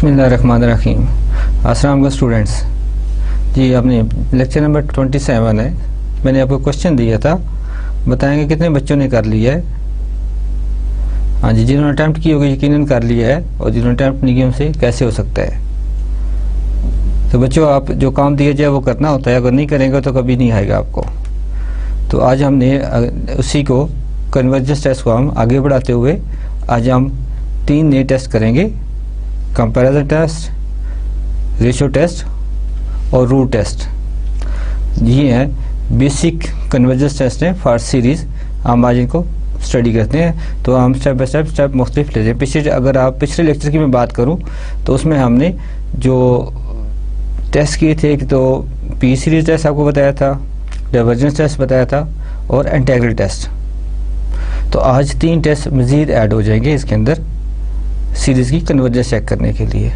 बिस्मिल्लाहिर्रहमानिर्रहीम। अस्सलाम वालेकुम स्टूडेंट्स जी, अपने लेक्चर नंबर 27 है। मैंने आपको क्वेश्चन दिया था, बताएंगे कितने बच्चों ने कर लिया है। हाँ जी, जिन्होंने अटैम्प्ट की होगी यकीनन कर लिया है, और जिन्होंने अटैम्प्ट नहीं किया उनसे कैसे हो सकता है। तो बच्चों, आप जो काम दिया जाए वो करना होता है, अगर नहीं करेंगे तो कभी नहीं आएगा आपको। तो आज हमने उसी को कन्वर्जेंस टेस्ट को हम आगे बढ़ाते हुए आज हम 3 नए टेस्ट करेंगे। कंपैरिजन टेस्ट, रेशियो टेस्ट और रूट टेस्ट। ये हैं बेसिक कन्वर्जेंस टेस्ट हैं फॉर सीरीज। हम आज इनको स्टडी करते हैं, तो हम स्टेप बाय स्टेप मुख्तलिफ लेते हैं। अगर आप पिछले लेक्चर की मैं बात करूं तो उसमें हमने जो टेस्ट किए थे, तो पी सीरीज टेस्ट आपको बताया था, डाइवर्जेंस टेस्ट बताया था और इंटीग्रल टेस्ट। तो आज 3 टेस्ट मज़ीद ऐड हो जाएंगे इसके अंदर सीरीज़ की कन्वर्जेंस चेक करने के लिए।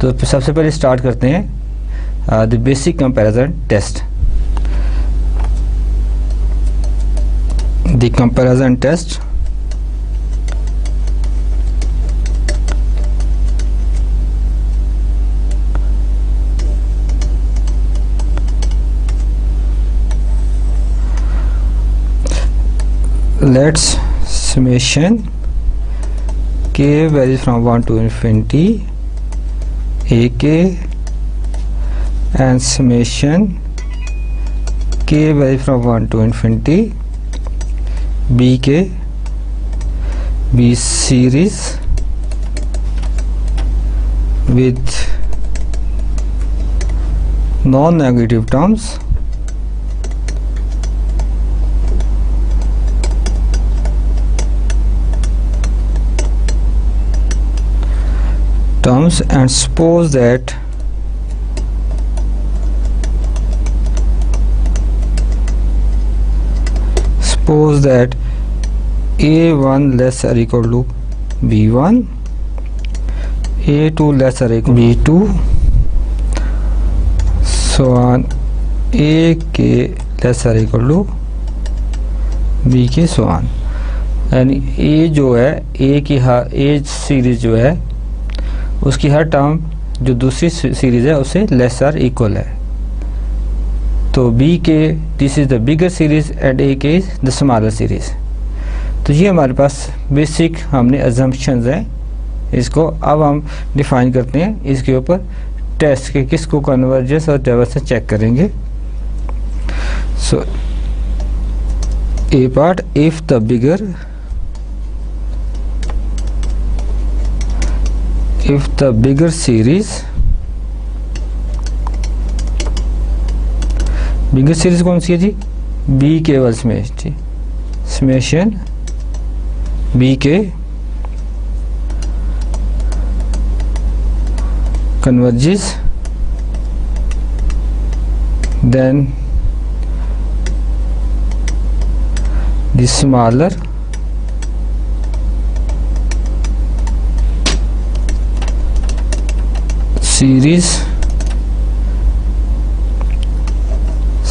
तो सबसे पहले स्टार्ट करते हैं the basic comparison test. The comparison test let's summation k varies from 1 to infinity ak and summation k varies from 1 to infinity bk b series with non-negative terms and suppose that a1 less or equal to b1, a2 less or equal to b2, so on ak less or equal to bk, so on। यानी a जो है a series जो है उसकी हर term जो दूसरी series है उससे लेस और इक्वल है। तो B K this is the bigger series and A के इज द स्मॉलर सीरीज। तो ये हमारे पास बेसिक हमने अजम्पशंस हैं, इसको अब हम डिफाइन करते हैं। इसके ऊपर टेस्ट के किसको कन्वर्जेंस और डाइवर्जेंस चेक करेंगे। So A part, if the bigger bigger series कौन सी है जी, बी केवल समेशन बी के converges then the smaller series.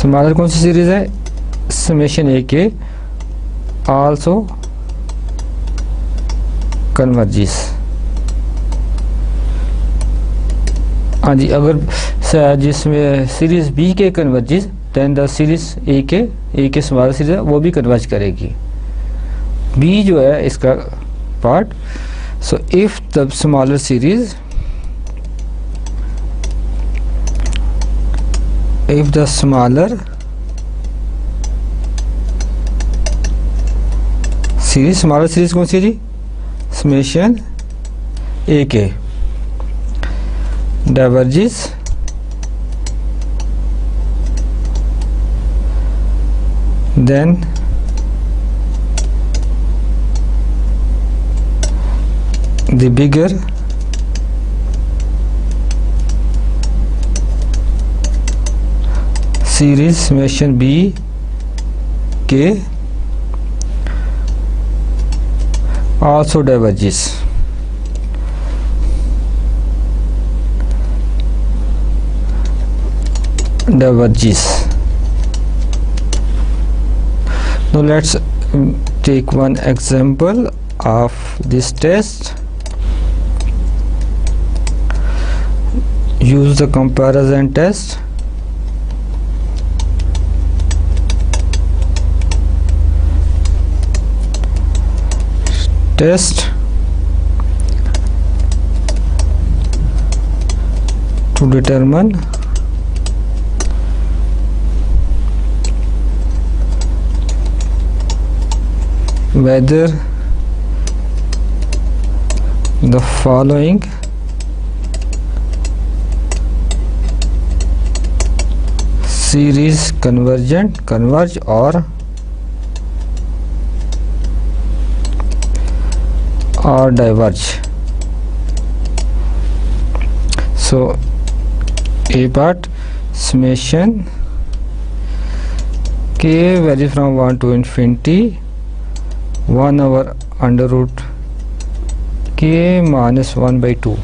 Smaller कौन सी सीरीज है, summation A K also converges. हाँ जी, अगर जिसमें सीरीज बी के converges then the series A k smaller series है वो भी कन्वर्ज करेगी। बी जो है इसका part. So if the smaller series if the smaller series कौन सी है जी, summation A K diverges then the bigger series summation B K also diverges. Now let's take one example of this test. use the comparison test to determine whether the following series converge or diverge. So A part, summation k varies from 1 to infinity 1 over under root k minus 1/2।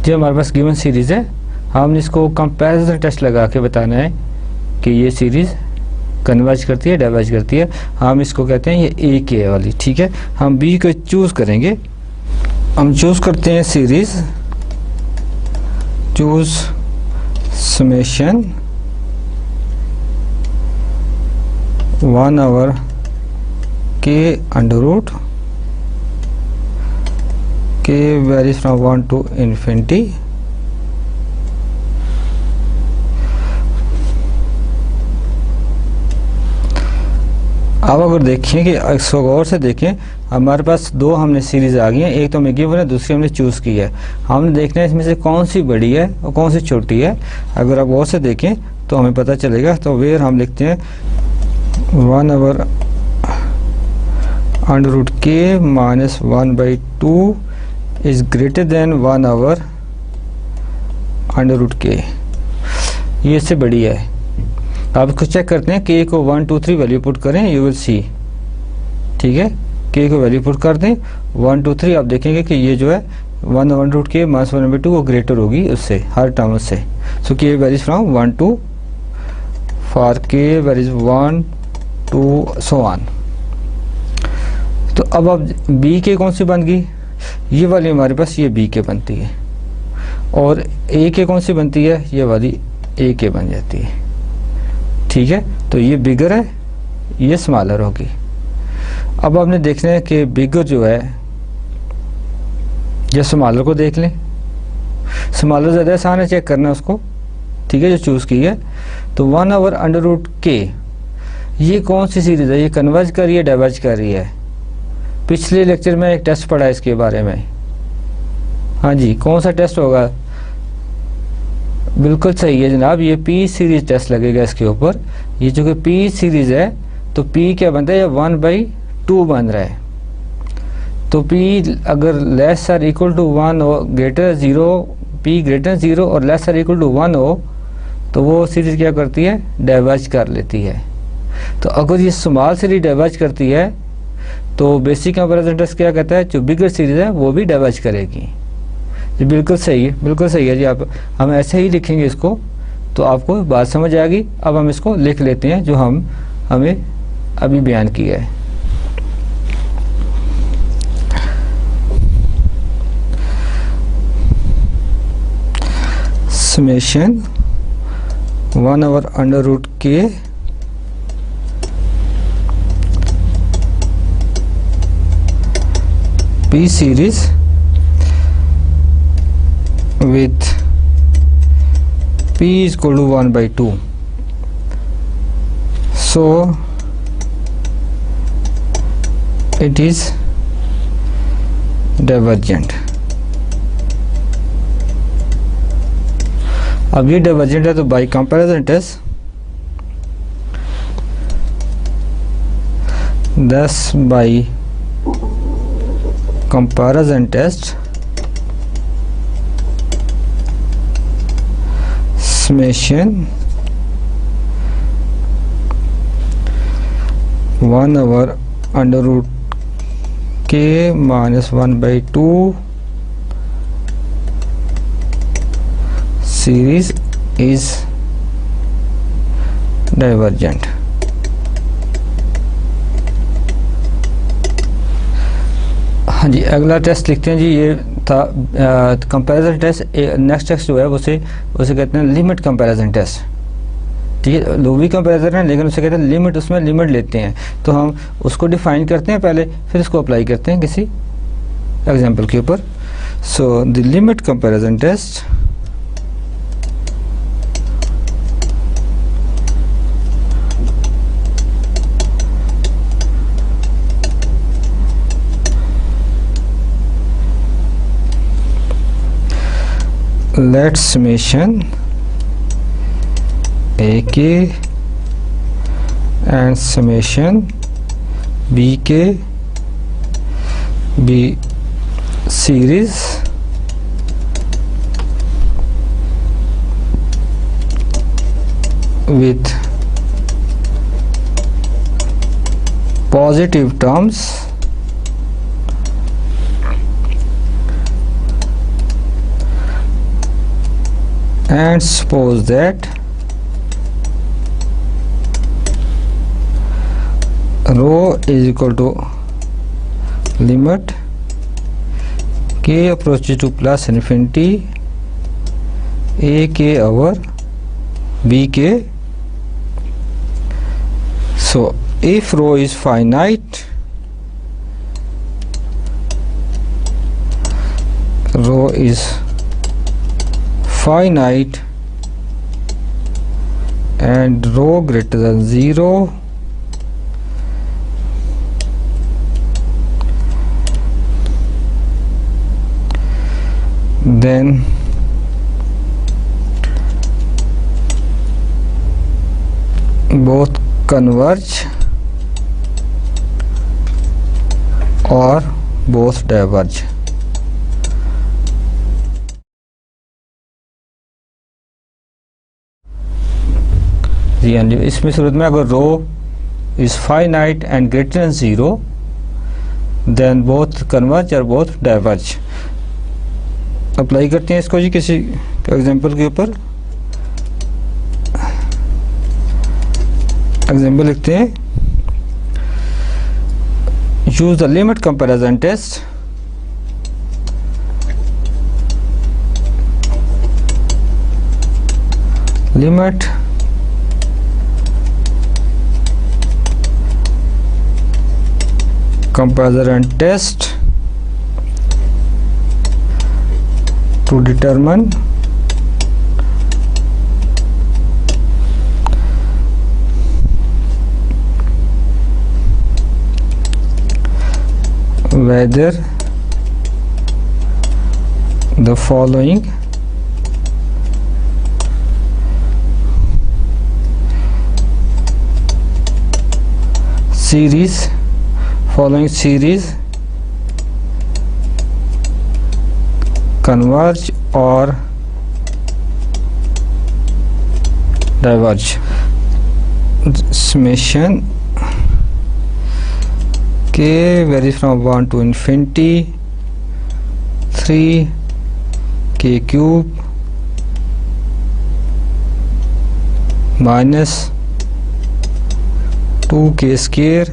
जो हमारे पास given series है, हमने इसको comparison test लगा के बताना है कि ये सीरीज कन्वर्ज करती है, डाइवर्ज करती है। हम इसको कहते हैं ये ए के वाली, ठीक है। हम बी को चूज करेंगे। हम चूज करते हैं सीरीज, चूज समेशन 1 ओवर के अंडर रूट के वेरीज फ्रॉम 1 टू इन्फिनिटी अब अगर देखें कि इसको गौर से देखें, हमारे पास दो हमने सीरीज आ गई हैं, एक तो हमें गिवन है, दूसरी हमने चूज़ की है। हमने देखना है इसमें से कौन सी बड़ी है और कौन सी छोटी है। अगर आप गौर से देखें तो हमें पता चलेगा। तो वेयर हम लिखते हैं 1 over under root k minus 1/2 is greater than 1 over under root k, ये इससे बड़ी है। आप इसको चेक करते हैं, के को 1 2 3 वैल्यू पुट करें, यू विल सी, ठीक है। के को वैल्यू पुट कर दें 1 2 3, आप देखेंगे कि ये जो है 1 ओवर रूट के माइनस 1/2 वो ग्रेटर होगी उससे, हर टर्म से। सो के वेरीज फ्रॉम 1 टू फॉर के वेरीज 1 2 सो ऑन। तो अब बी के कौन सी बन गई, ये वाली हमारे पास ये बी के बनती है, और ए के कौन सी बनती है, ये वाली ए के बन जाती है, ठीक है। तो ये बिगर है, ये स्मॉलर होगी। अब आपने देखना है कि बिगर जो है ये स्मॉलर को देख लें, स्मॉलर ज़्यादा आसान है चेक करना उसको, ठीक है, जो चूज़ की है। तो 1 ओवर अंडर रूट के, ये कौन सी सीरीज है, ये कन्वर्ज कर रही है, डाइवर्ज कर रही है। पिछले लेक्चर में एक टेस्ट पढ़ा इसके बारे में, हाँ जी, कौन सा टेस्ट होगा, बिल्कुल सही है जनाब, ये पी सीरीज टेस्ट लगेगा इसके ऊपर। ये जो कि पी सीरीज है, तो पी क्या बनता है, ये 1/2 बन रहा है। तो पी अगर लेस आर इक्वल टू 1 हो, ग्रेटर 0, पी ग्रेटर 0 और लेस आर इक्वल टू 1 हो, तो वो सीरीज क्या करती है, डाइवर्ज कर लेती है। तो अगर ये स्मॉल सीरीज डाइवर्ज करती है तो बेसिक कंपैरिजन टेस्ट क्या कहता है, जो बिगर सीरीज है वो भी डाइवर्ज करेगी। जी बिल्कुल सही है, बिल्कुल सही है जी। आप हम ऐसे ही लिखेंगे इसको तो आपको बात समझ आएगी। अब हम इसको लिख लेते हैं जो हमें अभी बयान किया है। समेशन 1 ओवर अंडर रूट के P series with p is equal to 1/2, so it is divergent। अब ये डाइवर्जेंट है तो by comparison test 10 by comparison test summation 1 over under root k minus 1/2 series is divergent। हाँ जी, अगला test लिखते हैं जी। ये था कंपैरिजन टेस्ट। नेक्स्ट टेस्ट जो है उसे कहते हैं लिमिट कंपैरिजन टेस्ट। ठीक है, लोवी कंपैरिजन है लेकिन उसे कहते हैं लिमिट, उसमें लिमिट लेते हैं। तो हम उसको डिफाइन करते हैं पहले, फिर इसको अप्लाई करते हैं किसी एग्जाम्पल के ऊपर। So the limit comparison test let summation AK and summation BK be series with positive terms and suppose that rho is equal to limit k approaches to plus infinity AK over BK. So if rho is finite, rho is finite and rho greater than 0, then both converge or both diverge. जी हाँ जी, इसमें सूरत में अगर rho is finite and greater than 0 then both converge और both diverge. Apply करते हैं इसको जी किसी एग्जांपल के ऊपर। एग्जांपल लिखते हैं, use the limit comparison test limit comparison test to determine whether the following series converge or diverge. Summation k varies from 1 to infinity 3 k cube minus 2 k square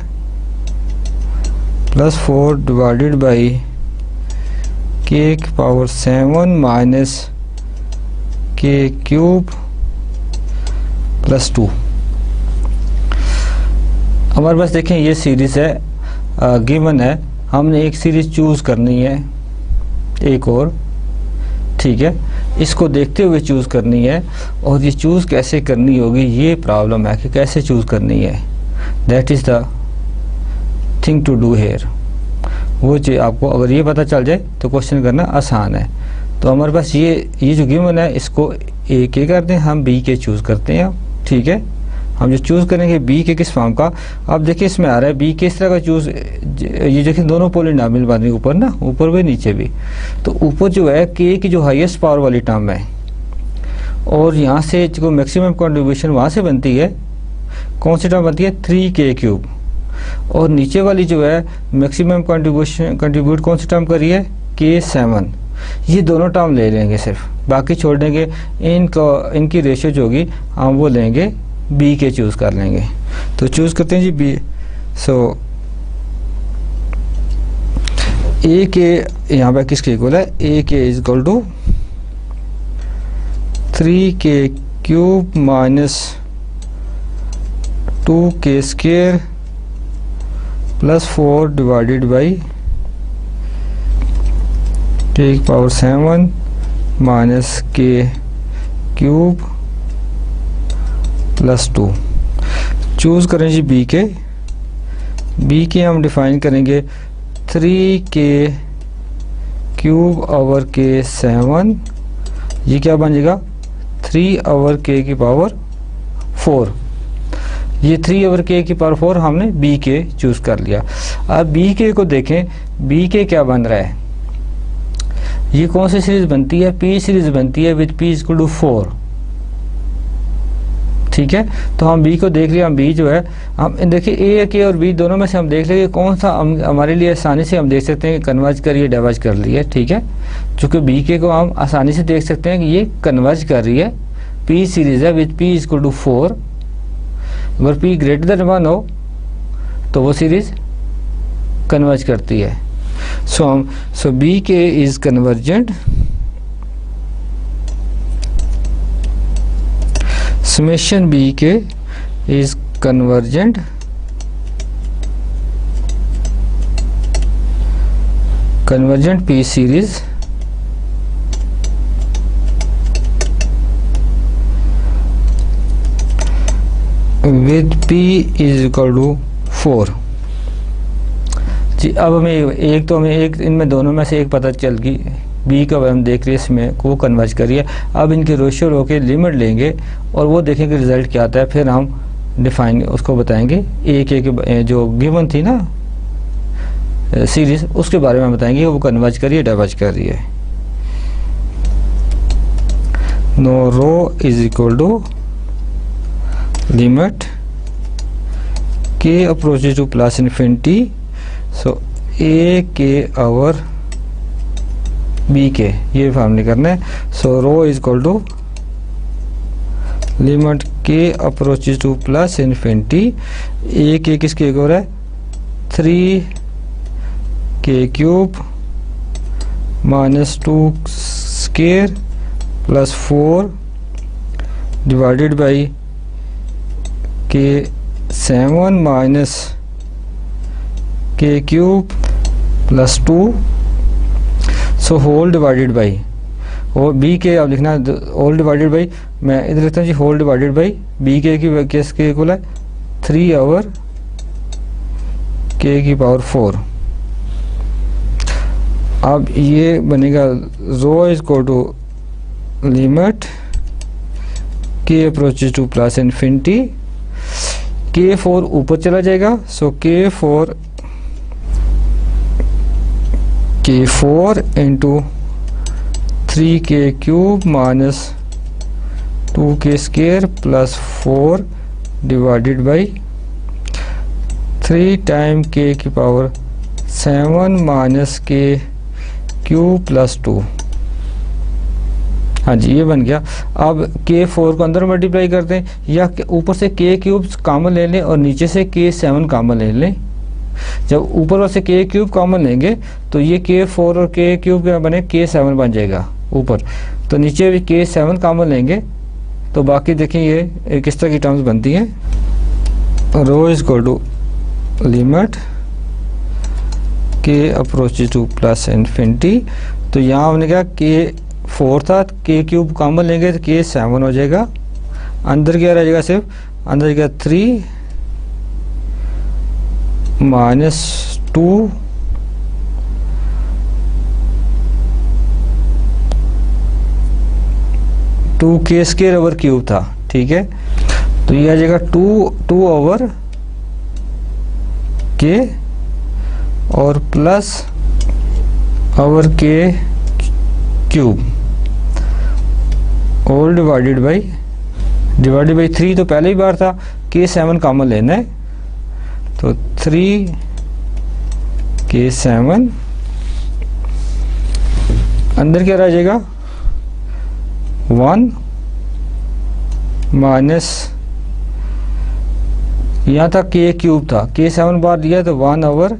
plus 4 divided by k power 7 minus k cube plus 2। हमारे पास देखें ये series है, given है, हमने एक series choose करनी है, एक और, ठीक है, इसको देखते हुए चूज करनी है। और ये चूज कैसे करनी होगी, ये प्रॉब्लम है कि कैसे चूज करनी है। That is the thing to do here. वो चीज़ आपको अगर ये पता चल जाए तो क्वेश्चन करना आसान है। तो हमारे पास ये जो गिवन है इसको ए के करते हैं, हम बी के चूज़ करते हैं। ठीक है, हम जो चूज़ करेंगे बी के किस फॉर्म का, अब देखिए इसमें आ रहा है बी के इस तरह का चूज़। ये देखिए दोनों पॉलिनॉमियल बन रही है ऊपर ना, ऊपर भी नीचे भी। तो ऊपर जो है के की जो हाईएस्ट पावर वाली टर्म है और यहाँ से जो मैक्सिमम कंट्रीब्यूशन वहाँ से बनती है, कौन सी टर्म बनती है 3k क्यूब। और नीचे वाली जो है मैक्सिमम कंट्रीब्यूट कौन सी टर्म करी है k7। ये दोनों टर्म ले लेंगे सिर्फ, बाकी छोड़ देंगे। इनकी रेशियो जो होगी हम वो लेंगे बी के चूज़ कर लेंगे। तो चूज़ करते हैं जी बी। सो ए के यहाँ पे किसके इक्वल है, ए के is equal to 3k cube minus 2k square plus 4 divided by k की power 7 minus k cube plus 2। Choose करें जी बी के हम डिफाइन करेंगे 3k क्यूब ओवर k 7, ये क्या बन जाएगा 3 ओवर k की पावर 4। ये 3 ओवर k की पावर 4 हमने बी के चूज़ कर लिया। अब बी के को देखें, बी के क्या बन रहा है, ये कौन सी सीरीज बनती है, पी सीरीज बनती है विद पी इक्वल टू 4। ठीक है, तो हम बी को देख लिया। हम बी जो है, हम देखिए ए के और बी दोनों में से हम देख लेंगे कौन सा हमारे लिए आसानी से हम देख सकते हैं कि कन्वर्ज करिए डाइवर्ज कर रही है। ठीक है, चूँकि बी के को हम आसानी से देख सकते हैं कि ये कन्वर्ज कर रही है, पी सीरीज है विद पी इक्वल टू 4। अगर पी ग्रेटर देन 1 हो तो वो सीरीज कन्वर्ज करती है। सो बी के is convergent, summation bk is convergent p series with p is equal to 4। जी, अब हमें एक तो हमें एक इनमें दोनों में से एक पता चल गई, बी का हम देख रहे हैं इसमें को कन्वर्ज करिए। अब इनके रेशियो रो के लिमिट लेंगे और वो देखेंगे रिजल्ट क्या आता है, फिर हम डिफाइन उसको बताएंगे। ए के जो गिवन थी ना सीरीज, उसके बारे में बताएंगे वो कन्वर्ज करिए डाइवर्ज कर रही है। No rho is equal to limit k approaches to plus infinity, so A k over B k, ये फॉर्मूले करना है। So rho is equal to limit k approaches to plus infinity, A k किसके equal है 3k cube minus 2 square plus 4 divided by k 7 minus k cube plus 2, so whole divided by, और B k अब लिखना whole divided by, मैं इधर लिखता हूँ जी whole divided by B के की केस के इक्वल है 3 ओवर k की पावर 4। अब ये बनेगा रो is equal to limit k approaches to plus infinity, k4 ऊपर चला जाएगा, सो k4 into 3k cube minus 2k square plus 4 divided by 3 time k की power 7 minus k cube plus 2। हाँ जी, ये बन गया। अब k4 को अंदर मल्टीप्लाई करते हैं, या ऊपर से k क्यूब कॉमन ले लें और नीचे से k7 कॉमन ले लें। जब ऊपर वाले से k क्यूब कॉमन लेंगे तो ये k4 और k क्यूब क्या बने, k7 बन जाएगा ऊपर, तो नीचे भी k7 कॉमन लेंगे तो बाकी देखें ये किस तरह की टर्म्स बनती हैं। रो is equal to limit k approaches to plus infinity, तो यहाँ हमने क्या k4 था, k क्यूब कॉमन लेंगे तो k7 हो जाएगा, अंदर क्या रह जाएगा, सिर्फ अंदर क्या 3 minus 2 2k square over cube था। ठीक है, तो ये आ जाएगा 2 ओवर k और प्लस ओवर k क्यूब और डिवाइडेड बाई 3 तो पहले ही बार था, k7 कॉमन लेना है, तो 3k7 अंदर क्या रह जाएगा 1 माइनस, यहाँ था k क्यूब था, k7 बार दिया तो 1 ओवर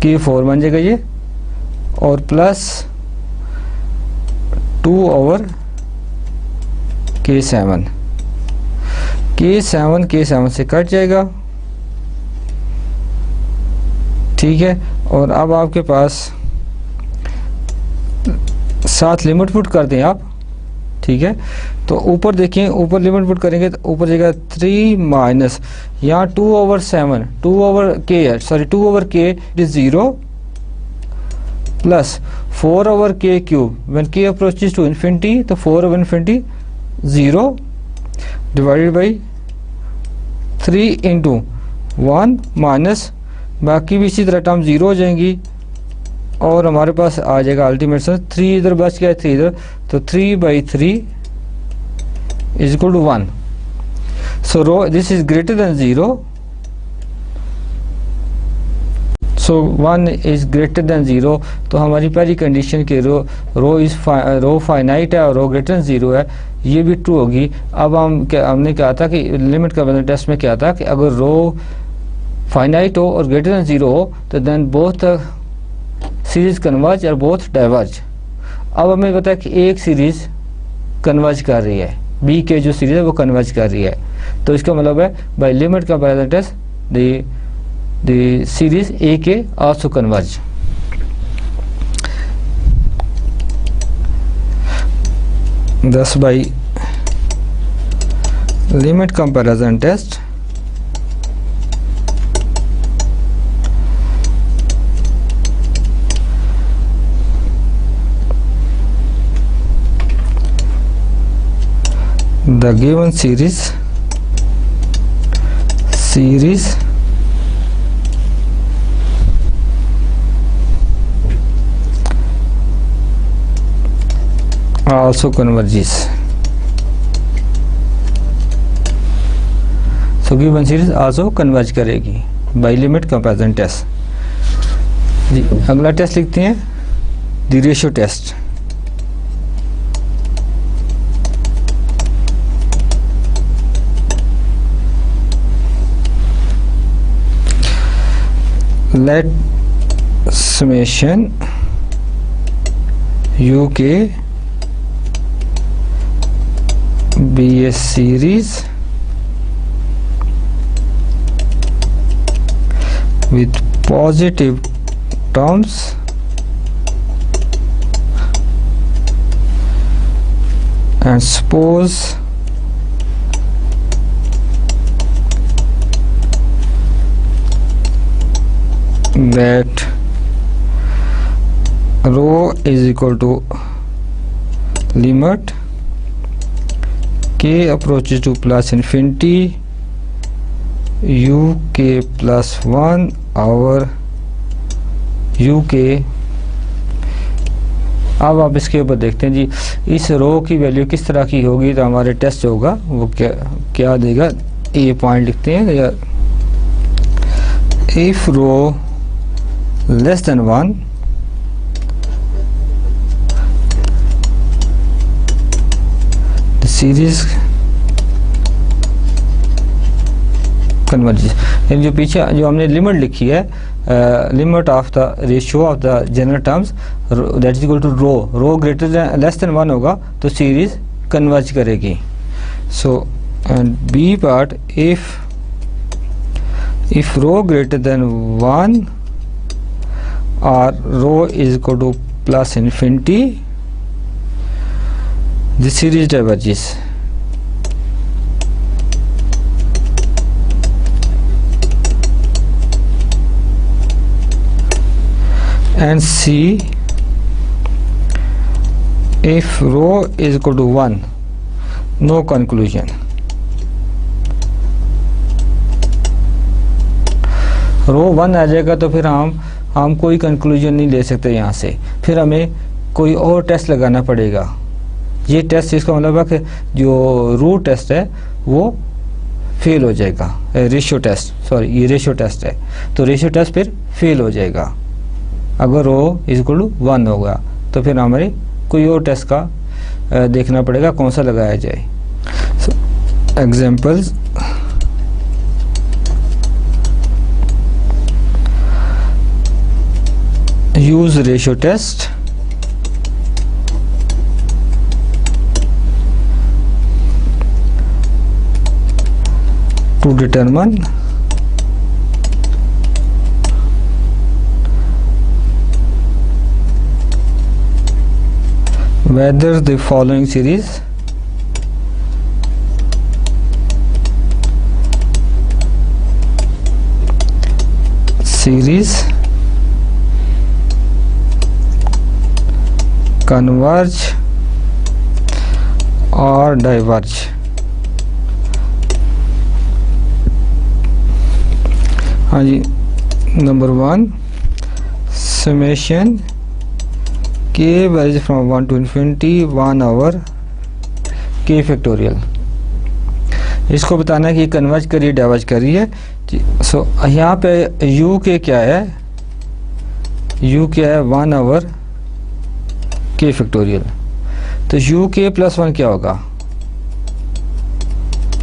K4 बन जाएगा ये, और प्लस 2/K7। K7 से कट जाएगा, ठीक है। और अब आपके पास साथ लिमिट पुट कर दें आप, ठीक है। तो ऊपर देखिए, ऊपर लिमिट पुट करेंगे तो ऊपर जाएगा 3 माइनस, यहाँ 2/7, 2/K is 0 plus 4/K³ when K approaches to infinity, तो 4/∞ 0 डिवाइडेड बाई 3 इंटू 1 माइनस, बाकी भी इसी तरह टर्म 0 हो जाएंगी, और हमारे पास आ जाएगा अल्टीमेट से 3 इधर बच गया, 3 इधर, तो 3/3 is equal to 1। So rho this is greater than 0, so 1 is greater than 0। तो हमारी पहली कंडीशन के रो फाइनाइट है और रो ग्रेटर देन 0 है, ये भी ट्रू होगी। अब हमने कहा था कि लिमिट का टेस्ट में क्या था कि अगर रो फाइनाइट हो और ग्रेटर देन 0 हो तो देन बोथ सीरीज कन्वर्ज और बोथ डाइवर्ज। अब हमें पता है कि एक सीरीज कन्वर्ज कर रही है, बी के जो सीरीज है वो कन्वर्ज कर रही है, तो इसका मतलब है by limit comparison test the series A K also converge. Thus by limit comparison test the given series also converges. So given series also converge करेगी by limit comparison test। जी अगला टेस्ट लिखते हैं, the ratio test. Let summation UK be a series with positive terms and suppose that rho is equal to limit K approaches to plus infinity UK plus 1 over UK। अब आप इसके ऊपर देखते हैं जी, इस रो की वैल्यू किस तरह की होगी, तो हमारे टेस्ट होगा वो क्या देगा, ये पॉइंट लिखते हैं या if row less than 1 the series converges। यानी जो पीछे जो हमने लिमिट लिखी है, limit of the ratio of the general terms that is equal to rho greater than less than 1 होगा तो सीरीज कन्वर्ज करेगी। So and B part, if rho greater than 1 or rho is equal to plus infinity, the series diverges। And C, if rho is equal to 1, no conclusion। रो 1 आ जाएगा तो फिर हम कोई conclusion नहीं ले सकते यहाँ से, फिर हमें कोई और टेस्ट लगाना पड़ेगा। ये टेस्ट इसका मतलब है कि जो रूट टेस्ट है वो फेल हो जाएगा, रेशियो टेस्ट, सॉरी ये रेशियो टेस्ट है, तो रेशियो टेस्ट फिर फेल हो जाएगा। अगर रो इज इक्वल टू 1 होगा तो फिर हमारे कोई और टेस्ट का देखना पड़ेगा कौन सा लगाया जाए। Examples, use ratio test to determine whether the following series converge or diverge. हाँ जी, number 1 summation k varies from 1 to infinity 1 over k factorial. इसको बताना है कि कन्वर्ज करिए डाइवर्ज करिए। सो यहाँ पे u के क्या है, u क्या है 1 ओवर k फैक्टोरियल। तो u k प्लस 1 क्या होगा,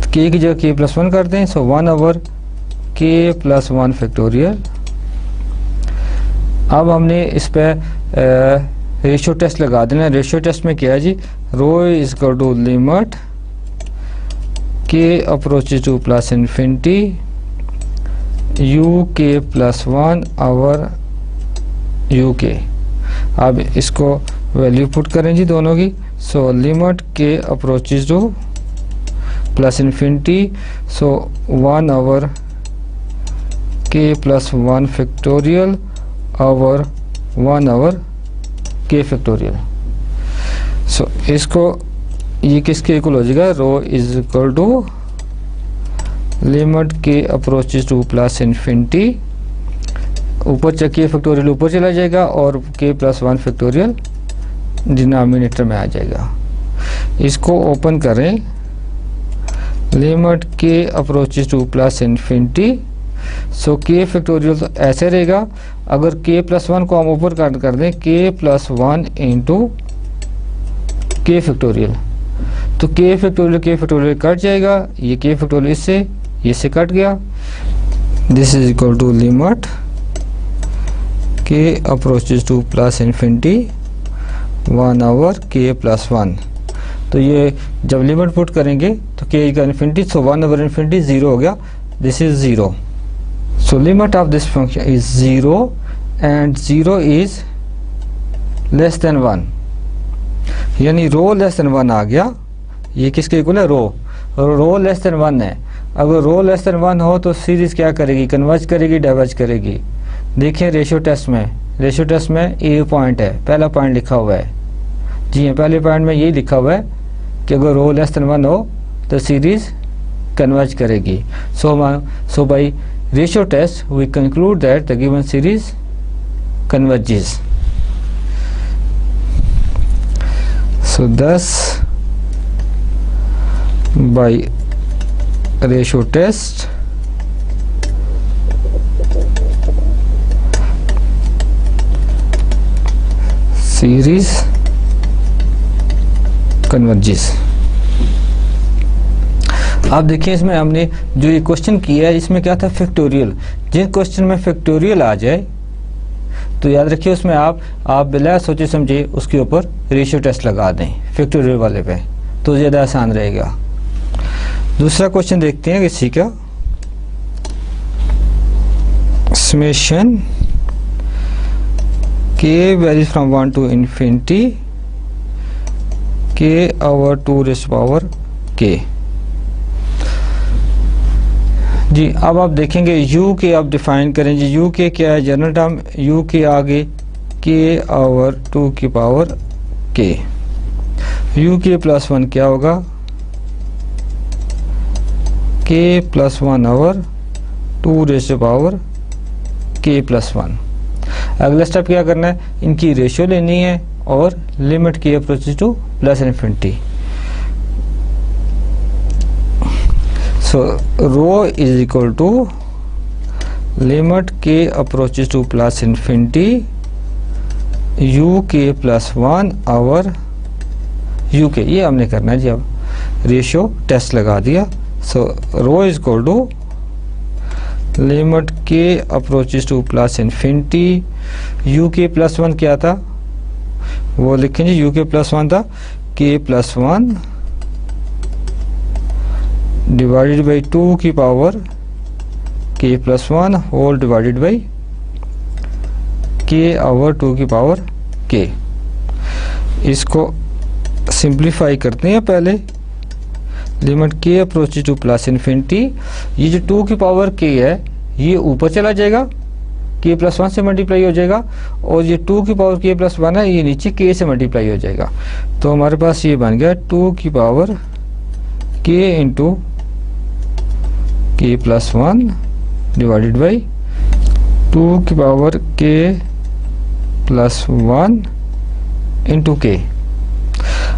k की जगह k प्लस 1 करते हैं। सो 1 ओवर k प्लस 1 फैक्टोरियल। अब हमने इस पे रेशियो टेस्ट लगा देना। रेशियो टेस्ट में क्या है जी, rho is equal to limit k approaches to plus infinity u k plus 1 over u k। अब इसको वैल्यू पुट करें जी दोनों की। So limit k approaches to plus infinity, so 1 over k plus 1 factorial over 1 over k factorial. So इसको ये किसके equal हो जाएगा, rho is equal to limit k approaches to plus infinity, ऊपर k फैक्टोरियल ऊपर चला जाएगा और k प्लस 1 फैक्टोरियल डिनोमिनेटर में आ जाएगा। इसको ओपन करें, limit k approaches to plus infinity. So k factorial तो ऐसे रहेगा, अगर k प्लस 1 को हम ऊपर काट कर दें k plus 1 into k factorial, तो k फैक्टोरियल कट जाएगा, ये k फैक्टोरियल इससे कट गया। This is equal to limit k approaches to plus infinity 1 over k plus 1। तो ये जब लिमिट पुट करेंगे तो k का इन्फिनिटी, सो 1 ओवर इन्फिनिटी 0 हो गया, this is 0। So limit of this function is 0 and 0 is less than 1, यानी रो less than 1 आ गया। ये किसके इक्वल है, रो लेस देन 1 है। अगर रो लेस देन 1 हो तो सीरीज क्या करेगी, कन्वर्ज करेगी डाइवर्ज करेगी। देखिए रेशियो टेस्ट में ए पॉइंट है, पहला पॉइंट लिखा हुआ है जी हाँ, पहले पॉइंट में यही लिखा हुआ है कि अगर रो लेस देन 1 हो तो सीरीज कन्वर्ज करेगी। So by ratio test we conclude that the given series converges. So thus by ratio test series converges. आप देखिए इसमें हमने जो ये क्वेश्चन किया है इसमें क्या था, फैक्टोरियल। जिन क्वेश्चन में फैक्टोरियल आ जाए तो याद रखिए उसमें आप बिना सोचे समझे उसके ऊपर रेशियो टेस्ट लगा दें फैक्टोरियल वाले पे, तो ज़्यादा आसान रहेगा। दूसरा क्वेश्चन देखते हैं किसी का, summation k varies from 1 to infinity k over 2 raised to power k। जी अब आप देखेंगे u के आप डिफाइन करें जी, u के क्या है जनरल टर्म, u के आगे k ओवर 2 की पावर k, u के प्लस 1 क्या होगा, k plus 1 over 2 raise to power k plus 1। अगला स्टेप क्या करना है, इनकी रेशियो लेनी है और limit k approaches to plus infinity. So rho is equal to limit k approaches to plus infinity u k plus 1 over u k, ये हमने करना है जी। अब रेशियो टेस्ट लगा दिया। सो rho is equal to limit k approaches to plus infinity, u k plus one क्या था वो लिखेंगे, यू के प्लस वन था k plus one divided by 2 की power k plus one whole divided by k over 2 की power के। इसको simplify करते हैं पहले, limit k approaches to plus infinity, ये जो 2 की पावर के है ये ऊपर चला जाएगा, के प्लस वन से मल्टीप्लाई हो जाएगा, और ये 2 की पावर के प्लस वन है ये नीचे के से मल्टीप्लाई हो जाएगा। तो हमारे पास ये बन गया 2 की पावर के इंटू के प्लस वन डिवाइडेड बाई 2 की power k plus one into के।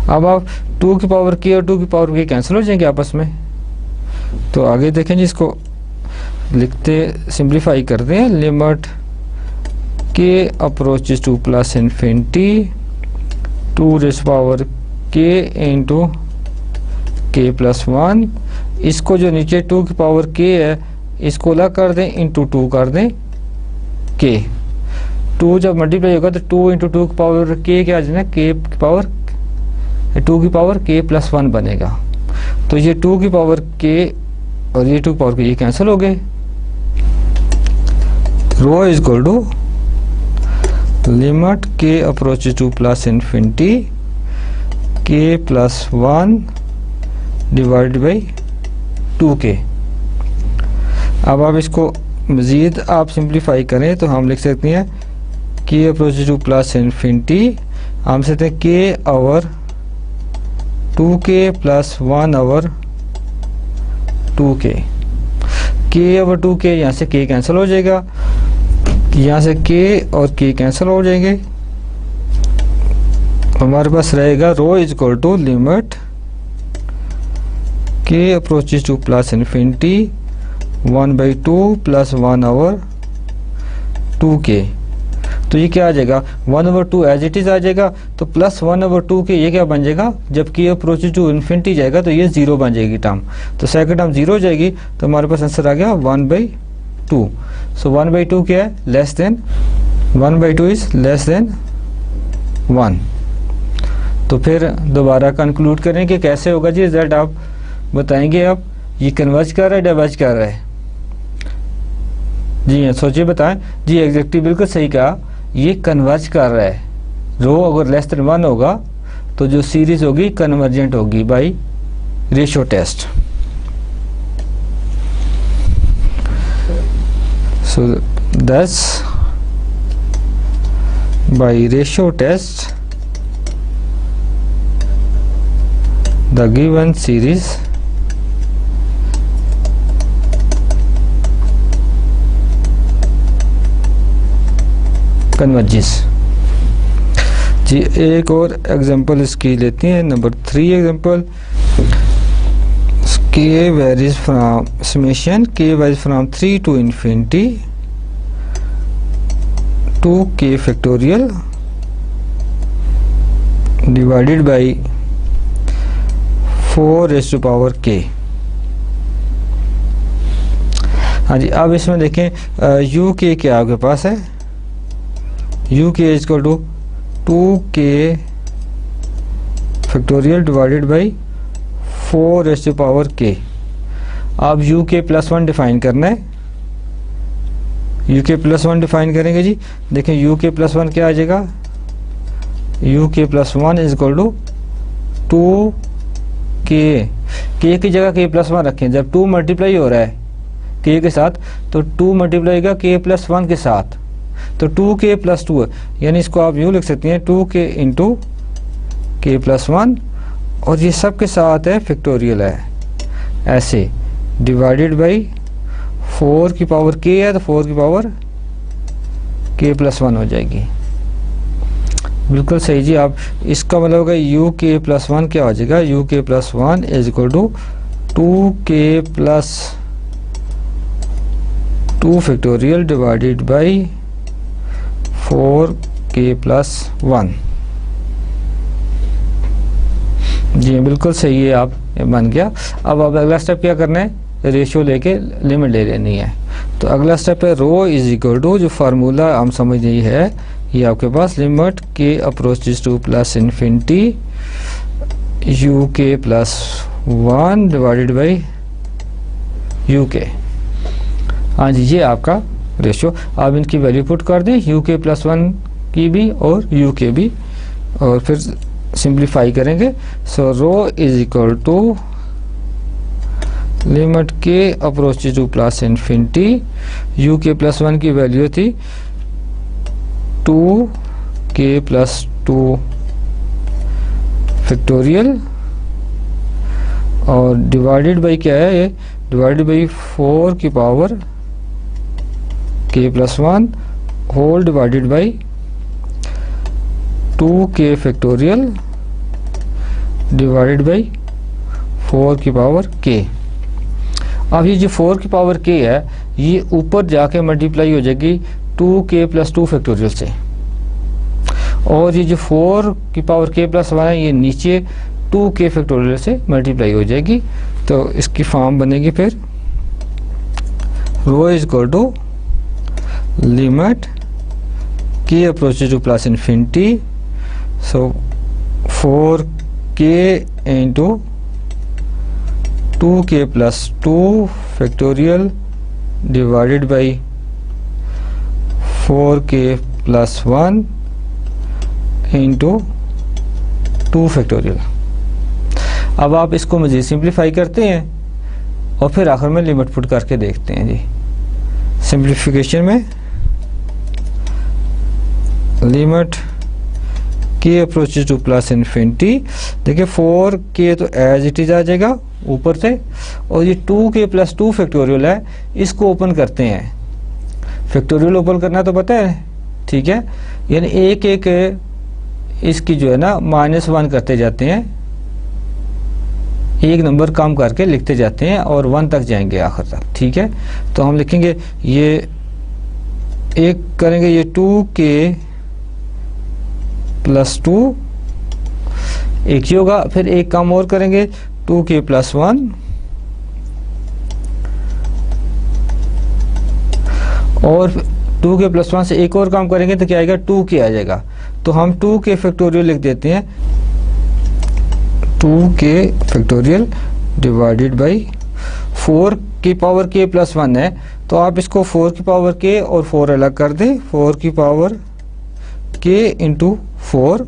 अब आप 2 की पावर के और 2 की पावर के कैंसिल हो जाएंगे आपस में। तो आगे देखें जी, इसको लिखते सिंप्लीफाई करते हैं, limit k approaches to plus infinity 2 rays power के इंटू के प्लस वन, इसको जो नीचे 2 की पावर के है इसको अलग कर दें, इंटू 2 कर दें के। 2 जब मल्टीप्लाई होगा तो 2 इंटू 2 की पावर के क्या आ जाएगा, के की पावर 2 की पावर के प्लस वन बनेगा। तो ये 2 की पावर के और ये 2 की पावर के ये कैंसिल हो गए। रो is equal to limit k approaches to plus infinity के plus one divided by 2k। अब आप इसको मज़ीद आप सिंप्लीफाई करें तो हम लिख सकते हैं के अप्रोचेस टू प्लस इन्फिनिटी, हम सकते हैं के over 2k plus 1 over 2k, के ओवर 2k, यहाँ से k कैंसिल हो जाएगा, यहाँ से k और k कैंसिल हो जाएंगे, हमारे पास रहेगा रो is equal to limit k approaches to plus infinity 1/2 plus 1 over 2k। तो ये क्या आ जाएगा 1/2 एज इट इज आ जाएगा, तो प्लस 1/2k ये क्या बन जाएगा, जब k अप्रोचेस टू इन्फिनिटी जाएगा तो ये 0 बन जाएगी टर्म, तो सेकंड टर्म 0 हो जाएगी, तो हमारे पास आंसर आ गया 1/2। सो 1/2 क्या है, less than 1/2 is less than 1। तो फिर दोबारा कंक्लूड करें कि कैसे होगा जी रिजल्ट, आप बताएंगे। अब ये कन्वर्ज कर रहा है डाइवर्ज कर रहा है, जी हाँ सोचिए बताएं जी। एग्जैक्टली बिल्कुल सही कहा, ये कन्वर्ज कर रहा है। रो अगर लेस देन 1 होगा तो जो सीरीज होगी कन्वर्जेंट होगी bye ratio test. So thus by ratio test the given series converges. जी एक और एग्जांपल इसकी लेते हैं, number 3 example, k varies from summation k varies from 3 to infinity 2k factorial divided by 4 raised to power k। हाँ जी, अब इसमें देखें यू के क्या आपके पास है, u k is equal to 2k factorial divided by 4 raise to power k। अब u k plus 1 define करना है, यू के प्लस 1 डिफाइन करेंगे जी। देखें यू के प्लस 1 क्या आ जाएगा, u k plus 1 is equal to 2k की जगह k plus 1 रखें, जब 2 मल्टीप्लाई हो रहा है k के साथ तो 2 मल्टीप्लाई होगा k प्लस 1 के साथ, तो 2k प्लस 2 है, यानी इसको आप यूँ लिख सकते हैं 2k इंटू k प्लस 1, और ये सब के साथ है फैक्टोरियल है ऐसे, डिवाइडेड बाई 4 की पावर k है तो 4 की पावर k प्लस 1 हो जाएगी। बिल्कुल सही जी। आप इसका मतलब होगा यू के प्लस 1 क्या हो जाएगा, u k plus 1 is equal to 2k plus 2 factorial divided by 4k plus 1। जी बिल्कुल सही है, आप बन गया। अब अगला स्टेप क्या करना है, रेशियो लेके लिमिट ले लेनी है। तो अगला स्टेप है रो इज इक्वल टू, जो फार्मूला हम समझ नहीं है ये आपके पास, limit k approaches to plus infinity u k plus 1 divided by you के। हाँ जी, ये आपका रेशियो। आप इनकी वैल्यू पुट कर दें, यू के प्लस 1 की भी और यू के भी, और फिर सिंप्लीफाई करेंगे। सो rho is equal to limit k approaches to plus infinity, u k plus 1 की वैल्यू थी 2 के प्लस 2 फैक्टोरियल, और डिवाइडेड बाई क्या है, ये डिवाइडेड बाई 4 की power k plus 1 whole divided by 2 के फैक्टोरियल डिवाइडेड बाई 4 की पावर के। अब ये जो 4 की पावर के है, ये ऊपर जाके मल्टीप्लाई हो जाएगी 2 के प्लस 2 फैक्टोरियल से, और ये जो 4 की पावर के प्लस 1 है, ये नीचे 2 के फैक्टोरियल से मल्टीप्लाई हो जाएगी। तो इसकी फॉर्म बनेगी फिर रो is equal to limit k approaches to plus infinity, सो 4 के इंटू 2 के प्लस 2 फैक्टोरियल डिवाइडेड बाई 4 के प्लस 1 इंटू 2 फैक्टोरियल। अब आप इसको मज़ीद सिंप्लीफाई करते हैं और फिर आखिर में लिमिट पुट करके देखते हैं जी। सिंप्लीफिकेशन में limit k approaches to plus infinity, देखिए 4 के तो एज इट इज आ जाएगा ऊपर से, और ये 2 के प्लस 2 फैक्टोरियल है, इसको ओपन करते हैं। फैक्टोरियल ओपन करना तो पता है, ठीक है, यानी एक एक इसकी जो है ना -1 करते जाते हैं, एक नंबर कम करके लिखते जाते हैं और 1 तक जाएंगे आखिर तक, ठीक है। तो हम लिखेंगे ये एक करेंगे, ये 2 के प्लस 2 एक ही होगा, फिर एक काम और करेंगे 2 के प्लस 1, और 2 के प्लस 1 से एक और काम करेंगे तो क्या आएगा, 2 के आ जाएगा। तो हम 2 के फैक्टोरियल लिख देते हैं, 2 के फैक्टोरियल डिवाइडेड बाई 4 की पावर के प्लस 1 है, तो आप इसको 4 की पावर के और 4 अलग कर दें, 4 की पावर के इंटू 4,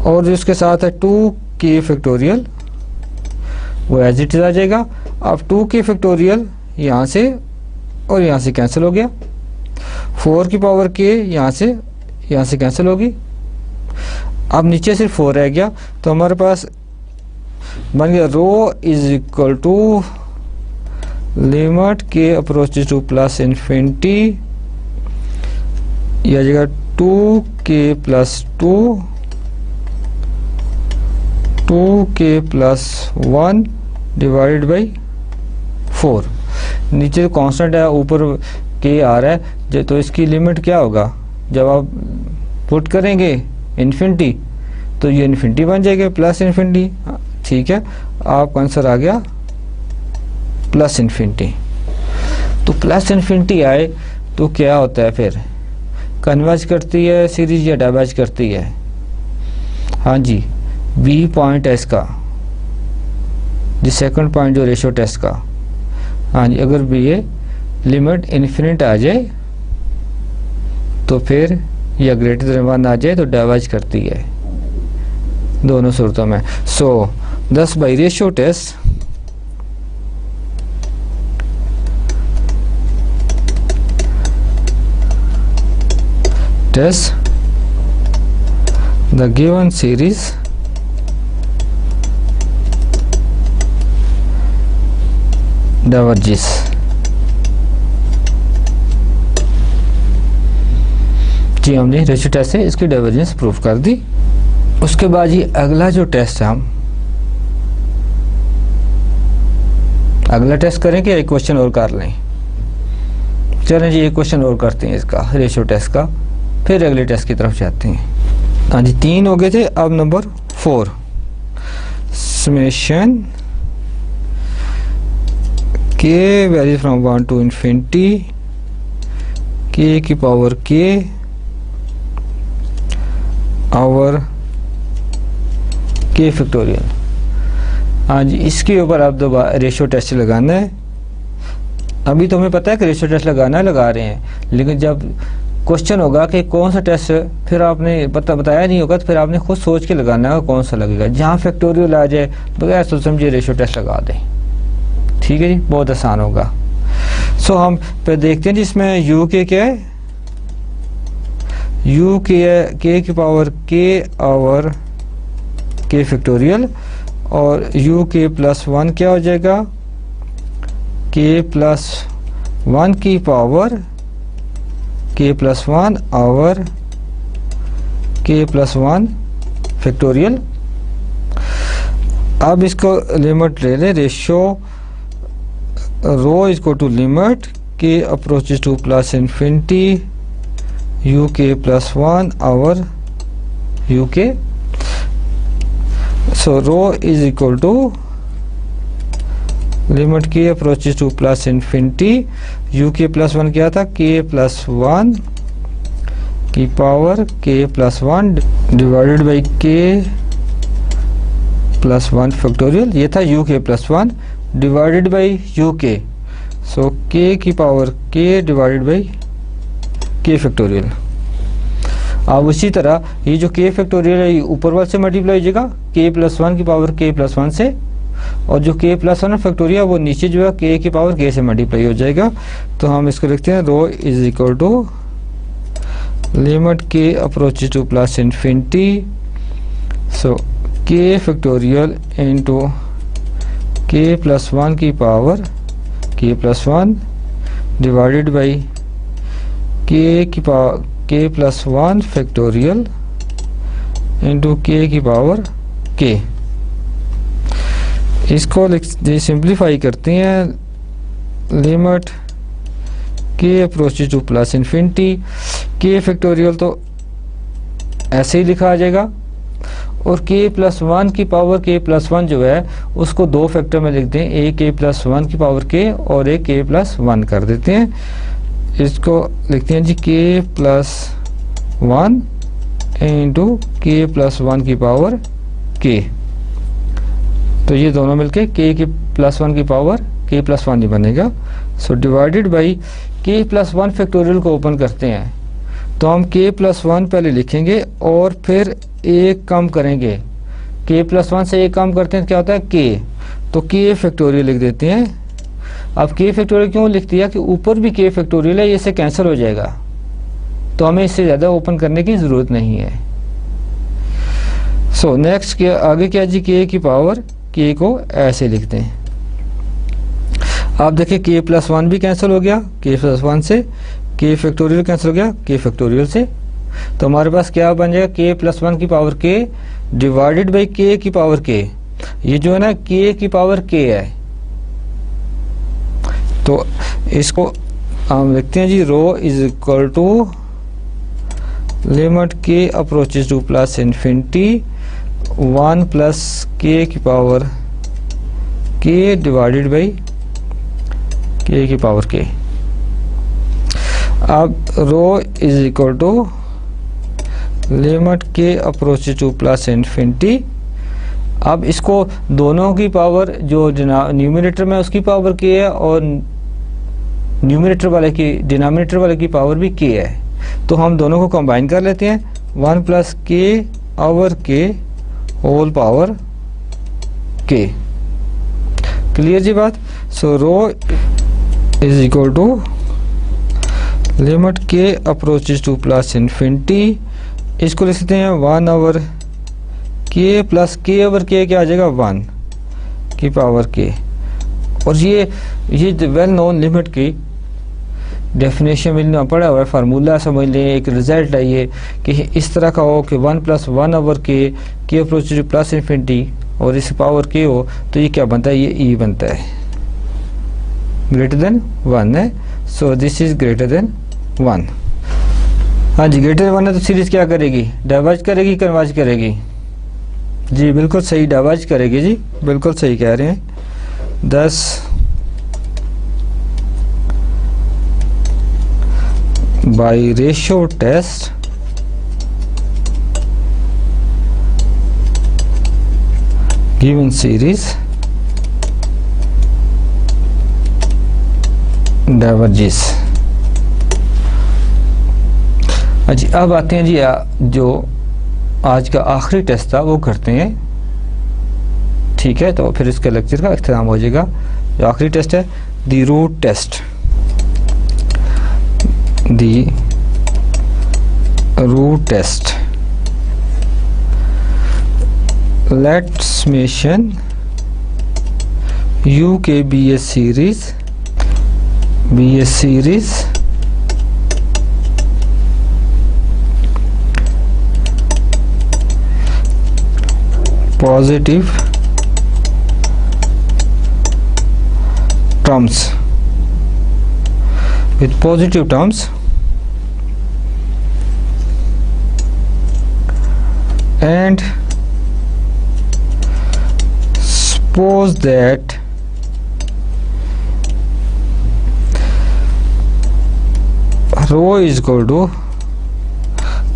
और जो इसके साथ है 2 के फैक्टोरियल वो एज इट इज आ जाएगा। अब 2 के फैक्टोरियल यहाँ से और यहाँ से कैंसिल हो गया, 4 की पावर के यहाँ से कैंसिल होगी, अब नीचे सिर्फ 4 रह गया। तो हमारे पास बन गया rho is equal to limit k approaches to plus infinity, यह आ जाएगा 2 के प्लस 2 के प्लस 1 डिवाइडेड बाई 4। नीचे जो कांस्टेंट है ऊपर के आ रहा है, तो इसकी लिमिट क्या होगा, जब आप पुट करेंगे इन्फिनिटी तो ये इन्फिनिटी बन जाएगा, प्लस इन्फिनिटी, ठीक है। आपका आंसर आ गया प्लस इन्फिनिटी। तो प्लस इन्फिनिटी आए तो क्या होता है, फिर कन्वर्ज करती है सीरीज या डाइवर्ज करती है? हाँ जी, बी पॉइंट है इसका, जी सेकंड पॉइंट जो रेशियो टेस्ट का। हाँ जी, अगर भी ये लिमिट इन्फिनिट आ जाए तो फिर या ग्रेटर देन 1 आ जाए तो डाइवर्ज करती है दोनों सूरतों में। सो thus by ratio test the given series diverges। जी हमने रेशियो टेस्ट से इसकी डाइवर्जेंस प्रूफ कर दी। उसके बाद ये अगला जो टेस्ट है, हम अगला टेस्ट करें कि एक क्वेश्चन और कर लें? चलें जी, एक क्वेश्चन और करते हैं इसका, रेशियो टेस्ट का, फिर अगले टेस्ट की तरफ जाते हैं। हाँ जी, 3 हो गए थे, अब number 4, summation k varies from 1 to infinity k की पावर k और k फैक्टोरियल। हाँ जी, इसके ऊपर आप दोबारा रेशियो टेस्ट लगाना है। अभी तो हमें पता है कि रेशियो टेस्ट लगाना है, लगा रहे हैं, लेकिन जब क्वेश्चन होगा कि कौन सा टेस्ट फिर आपने बताया नहीं होगा, तो फिर आपने खुद सोच के लगाना है कौन सा लगेगा। जहाँ फैक्टोरियल आ जाए बगैर सोच समझे रेशियो टेस्ट लगा दें। ठीक है जी, बहुत आसान होगा। सो हम फिर देखते हैं जिसमें यू के क्या है, यू के है के की पावर के और के फैक्टोरियल, और यू के प्लस 1 क्या हो जाएगा, के प्लस 1 की पावर के प्लस 1 और के प्लस 1 फैक्टोरियल। अब इसको लिमिट ले लें, ratio rho is equal to limit k approaches to plus infinity u k plus 1 और u k. So rho is equal to limit k approaches to plus infinity u k plus 1 क्या था, k plus 1 की power k plus 1 divided by k plus 1 factorial. ये था you k plus 1 divided by you k, सो के की power के divided by के factorial. अब उसी तरह ये जो के फैक्टोरियल है ऊपर वाले से मल्टीप्लाई हो जाएगा के प्लस 1 की पावर के प्लस 1 से, और जो के प्लस 1 फैक्टोरियल वो नीचे जो है के की पावर के से मल्टीप्लाई हो जाएगा। तो हम इसको लिखते हैं रो is equal to limit k approaches to plus infinity, सो के फैक्टोरियल इनटू के प्लस 1 की power k plus 1 divided by के की power k plus 1 factorial into के की पावर के। इसको सिंप्लीफाई करते हैं, limit k approaches to plus infinity, के फैक्टोरियल तो ऐसे ही लिखा आ जाएगा, और के प्लस 1 की पावर के प्लस 1 जो है उसको दो फैक्टर में लिखते हैं, एक के प्लस 1 की पावर के और एक के प्लस 1 कर देते हैं। इसको लिखते हैं जी के प्लस 1 इंटू के प्लस 1 की पावर के, तो ये दोनों मिलके के प्लस 1 की पावर के प्लस 1 ही बनेगा। So divided by k plus 1 factorial को ओपन करते हैं, तो हम के प्लस 1 पहले लिखेंगे और फिर एक कम करेंगे, के प्लस 1 से एक कम करते हैं क्या होता है के, तो के फैक्टोरियल लिख देते हैं। अब के फैक्टोरियल क्यों लिख दिया कि ऊपर भी के फैक्टोरियल है, इससे कैंसिल हो जाएगा, तो हमें इससे ज़्यादा ओपन करने की ज़रूरत नहीं है। सो नेक्स्ट के आगे क्या जी, के की पावर के को ऐसे लिखते हैं। आप देखिए के प्लस 1 भी कैंसिल हो गया, के प्लस 1 से के फैक्टोरियल कैंसिल हो गया के फैक्टोरियल से, तो हमारे पास क्या बन जाएगा के प्लस 1 की पावर के डिवाइडेड बाई के की पावर के। ये जो है ना के की पावर के है, तो इसको हम लिखते हैं जी rho is equal to limit k approaches to plus infinity 1 plus के की पावर के डिवाइडेड बाई के की पावर के। अब रो is equal to limit k approaches to plus infinity. अब इसको दोनों की पावर जो न्यूमरेटर में उसकी पावर के है और न्यूमरेटर वाले की डिनोमिनेटर वाले की पावर भी के है, तो हम दोनों को कंबाइन कर लेते हैं 1 प्लस के ओवर के होल पावर के। क्लियर जी बात। सो rho is equal to limit k approaches to plus infinity, इसको लिख सकते हैं 1 ओवर के प्लस के ओवर के क्या आ जाएगा 1 की पावर के। और ये वेल नोन लिमिट की डेफिनेशन मिलना पड़ा हुआ है, फार्मूला समझ लें, एक रिजल्ट है ये कि इस तरह का हो कि 1 प्लस 1 ओवर के अप्रोच टू प्लस इन्फिनिटी और इस पावर के हो, तो ये क्या बनता है, ये ई बनता है, ग्रेटर देन 1 है। So this is greater than 1। हाँ जी, ग्रेटर देन 1 है तो सीरीज क्या करेगी, डाइवर्ज करेगी, कन्वर्ज करेगी जी, बिल्कुल सही डाइवर्ज करेगी जी, बिल्कुल सही कह रहे हैं। 10 by ratio test given series diverges। जी अब आते हैं जी जो आज का आखिरी टेस्ट था वो करते हैं, ठीक है। तो फिर इसके लेक्चर का इख्तिताम हो जाएगा। जो आखिरी टेस्ट है the root test, the root test. Let summation u k be a series positive terms, with positive terms and suppose that rho is equal to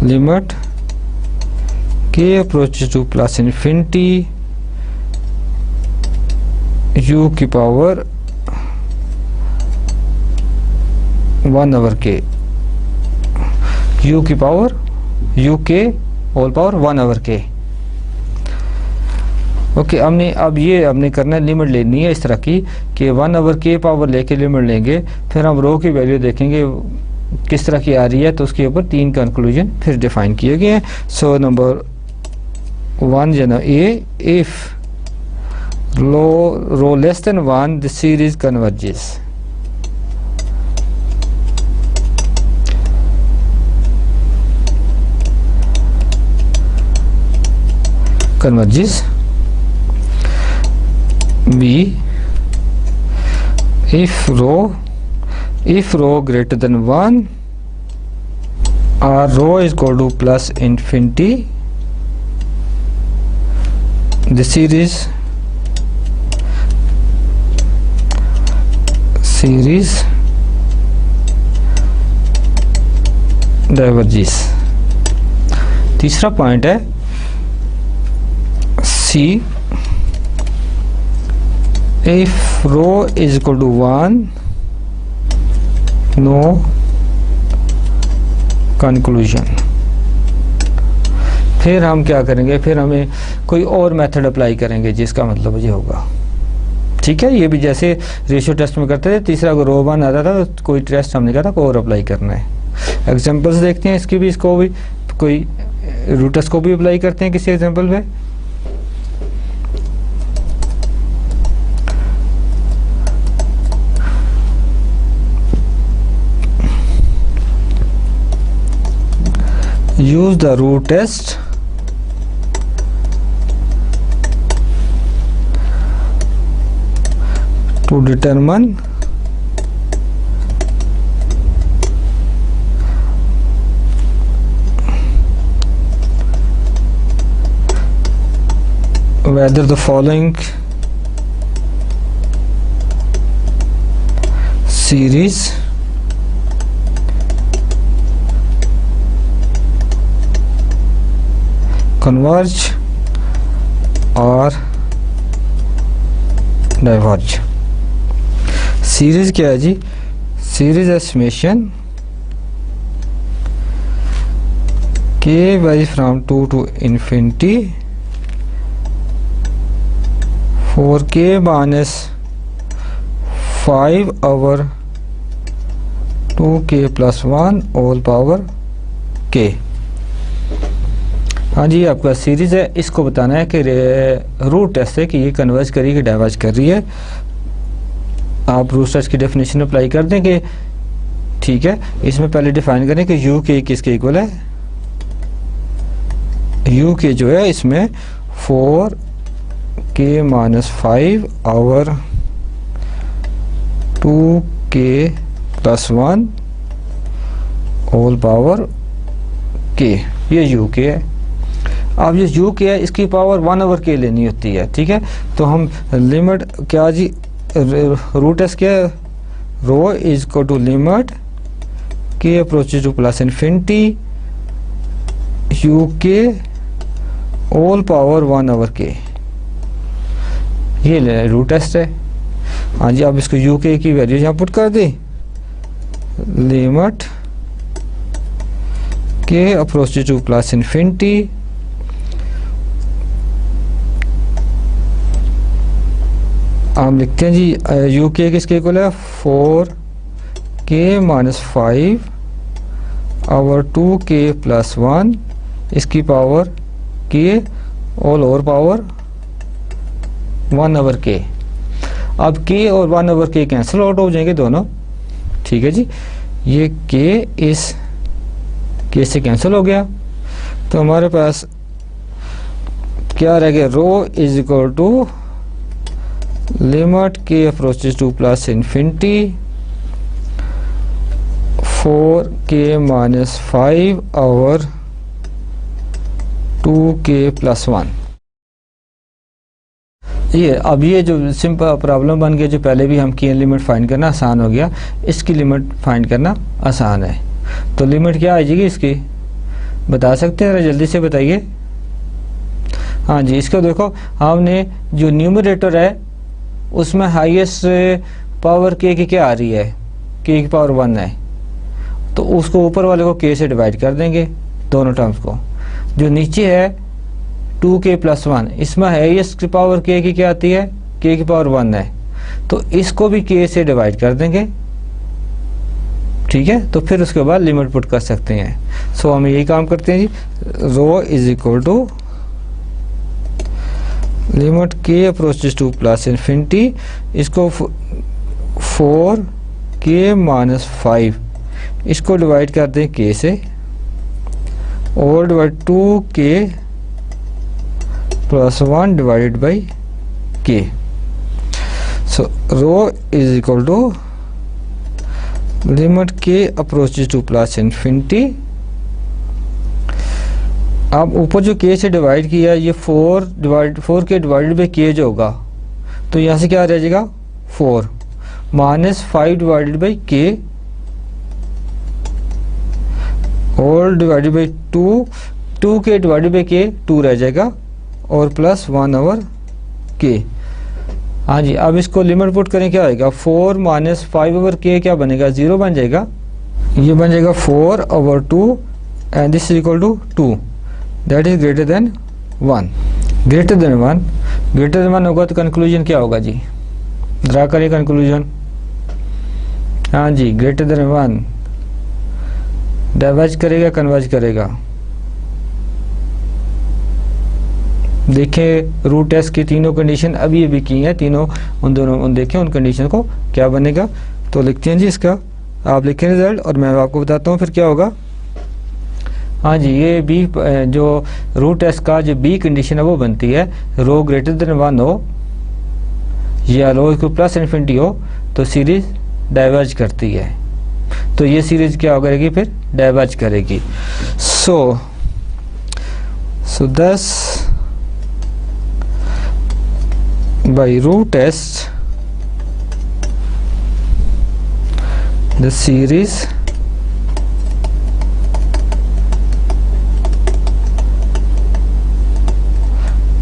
limit k approaches to plus infinity u की power 1 over k, u की power u k whole power 1 over k। Okay अब ये करना है, limit लेनी है इस तरह की कि 1 over k पावर लेके लिमिट लेंगे, फिर हम रो की वैल्यू देखेंगे किस तरह की आ रही है, तो उसके ऊपर 3 कंक्लूजन फिर डिफाइन किए गए हैं। सो नंबर 1 जना A, if rho less than 1 the series converges. B, if row greater than 1 or row is equal to plus infinity, the series diverges। तीसरा पॉइंट है C, if row is equal to 1 no conclusion। फिर हम क्या करेंगे, फिर हमें कोई और मेथड अप्लाई करेंगे जिसका मतलब ये होगा, ठीक है। ये भी जैसे रेशियो टेस्ट में करते थे, तीसरा को रो 1 आता था तो कोई टेस्ट हमने कहा था को और अप्लाई करना है। एग्जांपल्स देखते हैं इसकी भी, इसको भी कोई रूट टेस्ट को भी अप्लाई करते हैं किसी एग्जांपल पे। Use the root test to determine whether the following series converge और diverge। सीरीज क्या है जी, series estimation k varies from 2 to infinity for k minus 5 over 2k plus 1 all power k। हाँ जी, आपका सीरीज है, इसको बताना है कि रूट टेस्ट है कि ये कन्वर्ज करी कि डाइवर्ज कर रही है। आप रूट टेस्ट की डेफिनेशन अप्लाई कर देंगे, ठीक है। इसमें पहले डिफाइन करें कि यू के किसके इक्वल है। यू के जो है इसमें 4k - 5 और 2k + 1 होल पावर k, ये यू के है। अब ये यू के है, इसकी पावर 1/k लेनी होती है, ठीक है। तो हम लिमिट क्या जी, रूट एस क्या है, रो is equal to limit k approaches to plus infinity u के ऑल पावर 1/k। ये रूट टेस्ट है। हाँ जी, आप इसको यू के की वैल्यू यहाँ पुट कर दी, limit k approaches to plus infinity हम लिखते हैं जी यू के किसके इक्वल है 4k - 5/2k + 1 इसकी power k all over power 1/k। अब k और 1/k कैंसिल आउट हो जाएंगे दोनों, ठीक है जी। ये k इस k से कैंसिल हो गया, तो हमारे पास क्या रह गया, rho is equal to limit k approaches to plus infinity 4k - 5/2k + 1। ये अब ये जो सिंपल प्रॉब्लम बन गया, जो पहले भी हम की लिमिट फाइंड करना आसान हो गया, इसकी लिमिट फाइंड करना आसान है। तो लिमिट क्या आ जाएगी इसकी, बता सकते हैं, जल्दी से बताइए। हाँ जी, इसको देखो, हमने जो न्यूमरेटर है उसमें हाईएस्ट पावर k की क्या आ रही है, k की पावर 1 है, तो उसको ऊपर वाले को k से डिवाइड कर देंगे दोनों टर्म्स को। जो नीचे है 2k + 1, इसमें हाईएस्ट पावर k की क्या आती है, k की पावर 1 है, तो इसको भी k से डिवाइड कर देंगे, ठीक है। तो फिर उसके बाद लिमिट पुट कर सकते हैं। सो हम यही काम करते हैं जी, rho is equal to limit k approaches to plus infinity, इसको 4k - 5 इसको डिवाइड कर दें k से, और divide 2k + 1 divided by k। So rho is equal to limit k approaches to plus infinity, अब ऊपर जो k से डिवाइड किया, ये 4k डिवाइडेड बाई k जो होगा, तो यहाँ से क्या रह जाएगा 4 - 5 डिवाइडेड बाई k और divided by 2k divided by k 2 रह जाएगा, और प्लस 1/k। हाँ जी, अब इसको लिमिट पुट करें, क्या आएगा 4 - 5/k क्या बनेगा, 0 बन जाएगा। ये बन जाएगा 4/2 and this is equal to 2, that is greater than 1। Greater than 1 होगा तो कंक्लूजन क्या होगा जी, ड्रा करिए कंक्लूजन। हाँ जी, ग्रेटर देन 1 डाइवर्ज करेगा, कन्वर्ज करेगा। देखें रूट टेस्ट की तीनों कंडीशन अभी की हैं, तीनों उन देखें उन कंडीशन को क्या बनेगा। तो लिखते हैं जी इसका, आप लिखें रिजल्ट और मैं आपको बताता हूँ फिर क्या होगा। हाँ जी, ये बी जो रूट टेस्ट का जो बी कंडीशन है वो बनती है, रो ग्रेटर देन 1 हो या रो इसको प्लस इन्फिनिटी हो तो सीरीज डाइवर्ज करती है। तो ये सीरीज क्या करेगी, फिर डाइवर्ज करेगी। सो thus by root test the series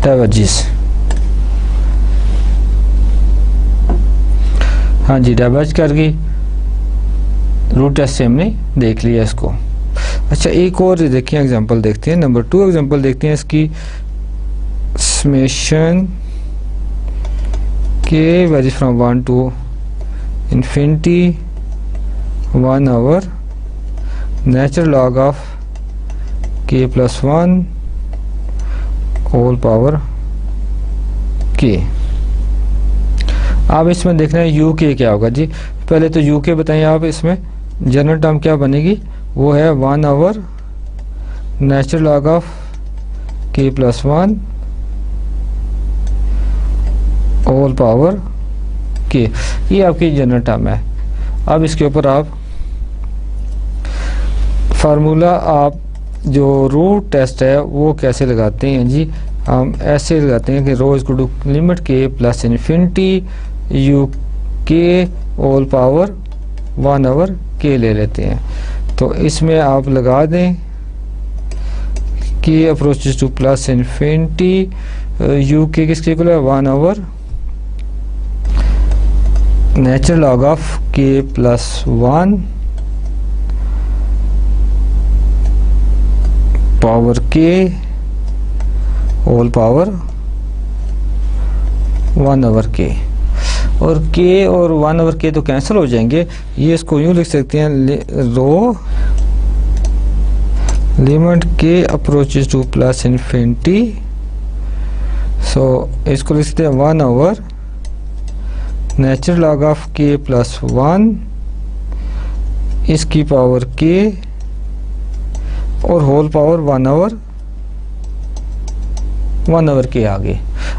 diverges। हाँ जी, डाइवर्ज कर गई, रूट टेस्ट से हमने देख लिया इसको। अच्छा, एक और देखिए एग्जांपल देखते हैं, नंबर 2 एग्जांपल देखते हैं इसकी। Summation k varies from 1 to infinity 1/, natural log of k + 1 whole power k। अब इसमें देखना है यू के क्या होगा जी। पहले तो यू के बताइए आप, इसमें जनरल टर्म क्या बनेगी, वो है 1/, natural log of k + 1 whole power k। ये आपकी जनरल टर्म है। अब इसके ऊपर आप फार्मूला, आप जो रूट टेस्ट है वो कैसे लगाते हैं जी, हम ऐसे लगाते हैं कि rho is to limit k + infinity u k whole power 1/k ले लेते हैं। तो इसमें आप लगा दें k approaches to plus infinity, u k किसके इक्वल है 1 over natural log of k plus 1 power k whole power 1 over k। और k और 1 ओवर k तो कैंसिल हो जाएंगे, ये इसको यूँ लिख सकते हैं rho limit k approaches to plus infinity, so इसको लिख सकते हैं 1 over natural log of k plus 1 इसकी पावर k और होल पावर 1 ओवर k आ गए।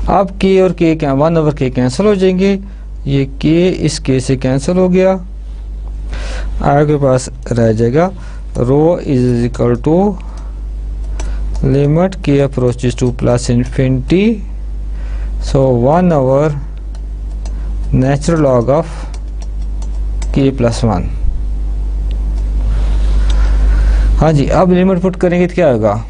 अब k और k क्या 1 ओवर k कैंसिल हो जाएंगे, ये k इस k से कैंसिल हो गया, आपके पास रह जाएगा rho is equal to limit k approaches to plus infinity, so 1 over natural log of k plus 1। हाँ जी, अब लिमिट पुट करेंगे तो क्या होगा,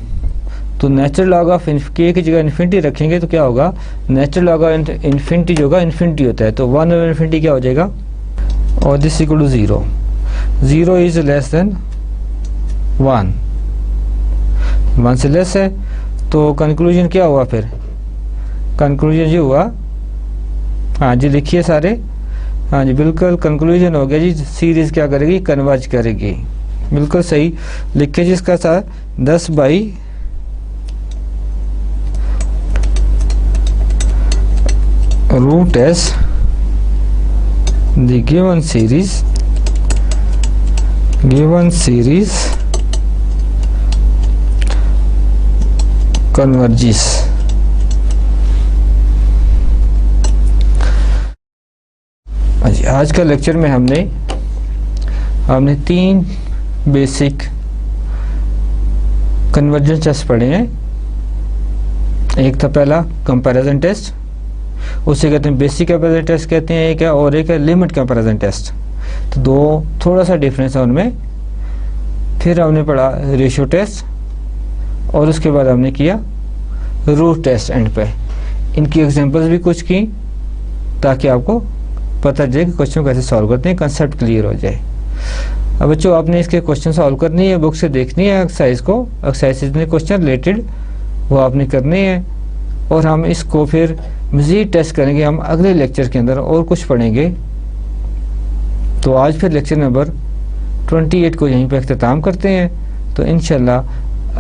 तो नेचुरल लॉग ऑफ k की जगह इन्फिनिटी रखेंगे तो क्या होगा, नेचुरल लॉग ऑफ इन्फिनिटी जो होगा इन्फिनिटी होता है, तो 1 ओवर इन्फिनिटी क्या हो जाएगा, और this equal to 0, 0 is less than 1 से लेस है, तो कंक्लूजन क्या हुआ फिर, कंक्लूजन ये हुआ, हाँ जी लिखिए सारे, हाँ जी बिल्कुल कंक्लूजन हो गया जी, सीरीज क्या करेगी कन्वर्ज करेगी, बिल्कुल सही लिखे जी। इसका साथ 10 by root as the given series converges. आज का लेक्चर में हमने 3 बेसिक कन्वर्जेंस टेस्ट पढ़े हैं। एक था पहला कंपैरिजन टेस्ट, उसे कहते हैं बेसिक कंपैरिजन टेस्ट कहते हैं एक है, और एक है लिमिट कंपैरिजन टेस्ट, तो दो थोड़ा सा डिफरेंस है उनमें। फिर हमने पढ़ा रेशियो टेस्ट, और उसके बाद हमने किया रूट टेस्ट एंड पे। इनकी एग्जांपल्स भी कुछ की ताकि आपको पता चले कि क्वेश्चन कैसे सॉल्व करते हैं, कंसेप्ट क्लियर हो जाए। अब बच्चों आपने इसके क्वेश्चन सॉल्व करनी है, बुक से देखनी है एक्सरसाइज को, एक्सरसाइज जितने क्वेश्चन रिलेटेड वो आपने करने हैं, और हम इसको फिर मज़ीद टेस्ट करेंगे हम अगले लेक्चर के अंदर, और कुछ पढ़ेंगे। तो आज फिर लेक्चर नंबर 28 को यहीं पर अख्ताम करते हैं। तो इंशाल्लाह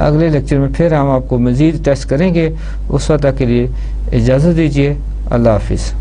अगले लेक्चर में फिर हम आपको मज़ीद टेस्ट करेंगे। उस वक्त तक के लिए इजाज़त दीजिए। अल्लाह हाफिज़।